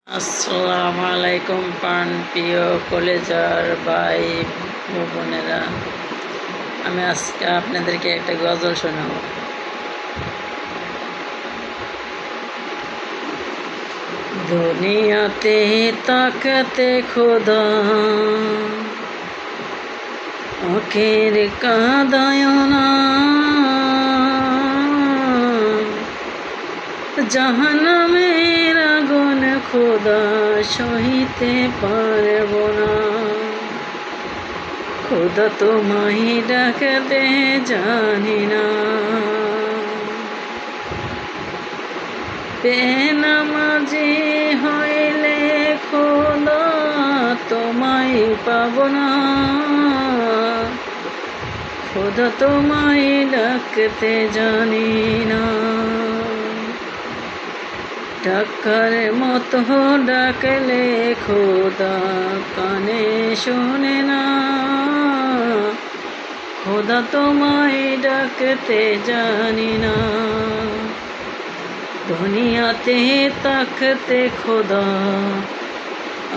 আসসালামু আলাইকুম প্রিয় কলেজার ভাই বোনেরা, আমি আজকে আপনাদেরকে একটা গজল শোনাবো। দুনিয়াতে তাকাতে খোদা আখের কাঁদায় না, জাহান্নামের আগুন খোদা সহিতে পারব না। খোদা তোমায় ডাকতে জানি না, বেনামাজি হইলে খোদা তোমায় পাব না। খোদা তোমায় ডাকতে জানি না, ডাকার মতো ডাকলে খোদা কানে শোনে না। খোদা তোমায় ডাকতে জানি না, দুনিয়াতে তাকতে খোদা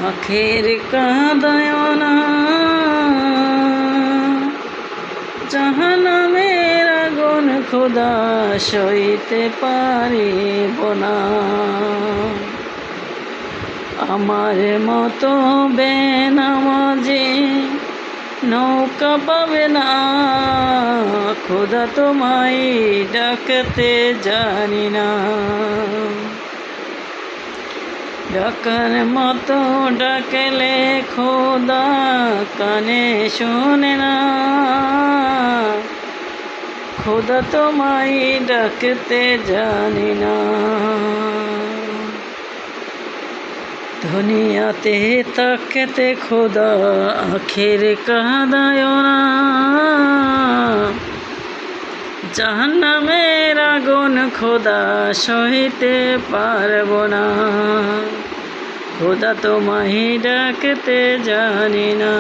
আখের কাঁদায় না, জাহান্নামের আগুন খোদা সইতে পারিব না। আমার মতো বেনামাজি নৌকা পাবে না, খোদা তোমায় ডাকতে জানি না। ডাকার মতো ডাকলে খোদা কানে শোনে না। খোদা তোমায় ডাকতে জানি না, দুনিয়াতে তাকতে খোদা আখের কাঁদায় না, জাহান্নামের আগুন খোদা সইতে পারব না। খোদা তোমায় ডাকতে জানি না।